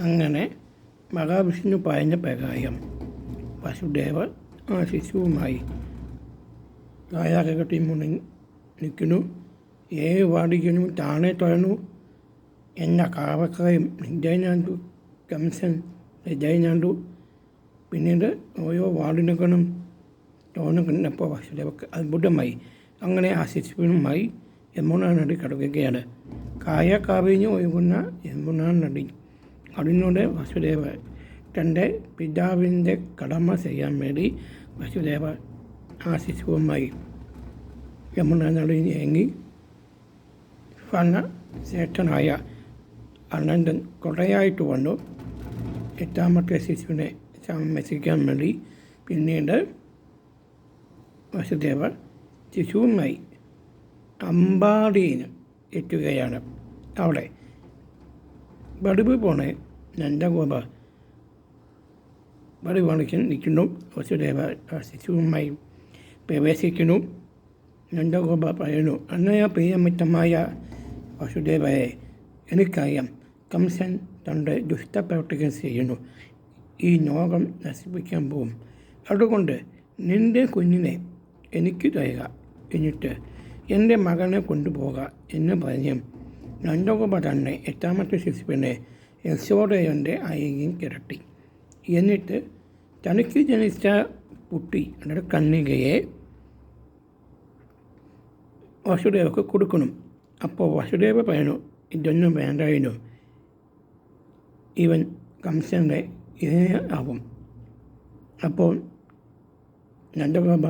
അങ്ങനെ മഹാവിഷ്ണു പറഞ്ഞ പ്രകാരം വസുദേവർ ആ ശിശുവുമായി കായാകട്ടി മുന്നിൽ നിൽക്കുന്നു. വാടിക്കുന്നു താണെ തുറന്നു എന്ന കാവക്കായും ഹൃദയനാണ്ടു കംസൻ ഹൃദയനാണ്ടു. പിന്നീട് ഓരോ വാടിനുകളും തോന്നുന്നപ്പോൾ വസുദേവക്ക് അത്ഭുതമായി. അങ്ങനെ ആ ശിശുവിനുമായി യമുനാ നദി കടക്കുകയാണ്. കായക്കാവിഞ്ഞ് ഒഴുകുന്ന യമുനാ നദി അതിനോട് വസുദേവ തൻ്റെ പിതാവിൻ്റെ കടമ ചെയ്യാൻ വേണ്ടി വസുദേവ ആ ശിശുവുമായി യമുനാ നദി നീങ്ങി ശ്രേഷ്ഠനായ അനന്തൻ കൊടയായിട്ട് വന്നു എട്ടാമത്തെ ശിശുവിനെ സംരക്ഷിക്കാൻ വേണ്ടി. പിന്നീട് വസുദേവ ശിശുവുമായി അമ്പാടിയിൽ എത്തുകയാണ്. അവിടെ വടുവ് പോണെ നന്ദഗോപ വടുവാണിക്ക് നിൽക്കുന്നു. വസുദേവ ശിശുവുമായി പ്രവേശിക്കുന്നു. നന്ദഗോപ പറയുന്നു, അന്നയ പ്രിയമിത്തമായ വസുദേവയെ എനിക്കറിയാം, കംസൻ തൻ്റെ ദുഷ്ടപ്രവർത്തികൾ ചെയ്യുന്നു. ഈ ലോകം നശിപ്പിക്കാൻ പോകും. അതുകൊണ്ട് നിൻ്റെ കുഞ്ഞിനെ എനിക്ക് തരിക, എന്നിട്ട് എൻ്റെ മകനെ കൊണ്ടുപോകുക എന്ന് പറഞ്ഞ് നന്ദഗോപ തന്നെ എട്ടാമത്തെ ശിശുവിനെ യശോദയുടെ അരികിൽ കിടത്തി. എന്നിട്ട് തനിക്ക് ജനിച്ച കുട്ടി അതായത് കന്യകയെ വസുദേവക്ക് കൊടുക്കണം. അപ്പോൾ വസുദേവ പറയുന്നു, ഇതൊന്നും വേണ്ടായിരുന്നു, ഇവൻ കംസൻ്റെ ആവും. അപ്പോൾ നന്ദഗോപ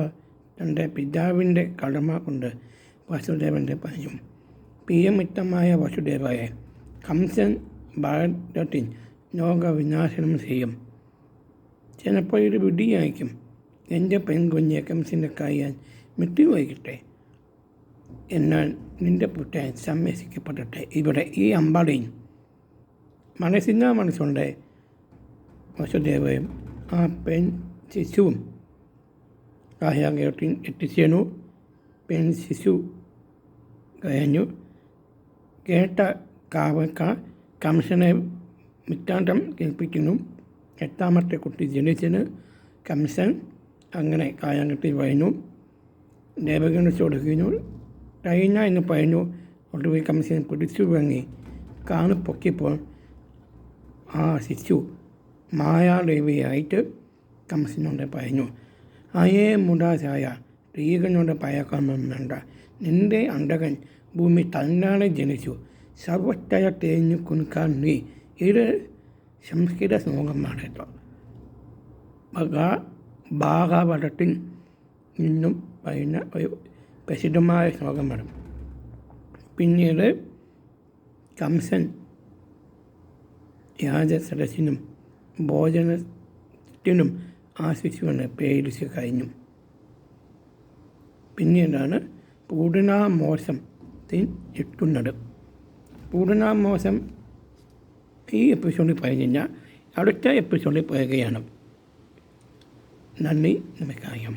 തൻ്റെ പിതാവിൻ്റെ കടമ കൊണ്ട് വസുദേവൻ്റെ പറഞ്ഞു, പ്രിയമിത്തമായ വസുദേവയെ കംസൻ ഭാരതത്തിൽ ലോകവിനാശനം ചെയ്യും. ചിലപ്പോൾ ഒരു വിധിയായിരിക്കും, എൻ്റെ പെൺകുഞ്ഞെ കംസൻ്റെ കയ്യാൻ വിട്ടുപോയിക്കട്ടെ, എന്നാൽ നിൻ്റെ പുത്രൻ സംരക്ഷിക്കപ്പെടട്ടെ. ഇവിടെ ഈ അമ്പാടിയിൽ മനസ്സുണ്ട് വസുദേവയും ആ പെൺ ശിശുവും കായാകത്തിൽ എത്തിച്ചേർന്നു. പെൺ ശിശു കഴിഞ്ഞു. കേട്ട കാവക്കാർ കംസനെ മിത്താന്തം കേൾപ്പിക്കുന്നു. എട്ടാമത്തെ കുട്ടി ജനിച്ചതിന് കംസൻ അങ്ങനെ കായാകത്തിൽ വരുന്നു. ദേവകനെ ചോദിക്കുന്നു, കഴിഞ്ഞ എന്ന് പറഞ്ഞു. ഒടുവിൽ കംസൻ പിടിച്ചു വാങ്ങി കാണ് പൊക്കിയപ്പോൾ ആ ശിശു മായാദേവിയായിട്ട് കംസനോട് പറഞ്ഞു, അയേ മുടാചായ സ്ത്രീകളോട് പയക്കാമം വേണ്ട, നിൻ്റെ അണ്ടകൻ ഭൂമി തന്നാളെ ജനിച്ചു, സർവത്തയ തേഞ്ഞു കുനിക്കാൻ നീ. ഇത് സംസ്കൃത ശ്ലോകമാണ് കേട്ടോ. ഭാഗവതത്തിൽ നിന്നും പറയുന്ന ഒരു പ്രസിദ്ധമായ ശ്ലോകമാണ്. പിന്നീട് കംസൻ രാജസദസ്സിനും ഭോജനത്തിനും ആ ശിശുവിനെ പേരിച്ച് കഴിഞ്ഞു. പിന്നീടാണ് പൂർണ്ണാമോസത്തിൽ എത്തുന്നത്. പൂർണ്ണാമോസം ഈ എപ്പിസോഡിൽ പറഞ്ഞു കഴിഞ്ഞാൽ അടുത്ത എപ്പിസോഡിൽ പറയുകയാണ്. നന്ദി, നമസ്കാരം.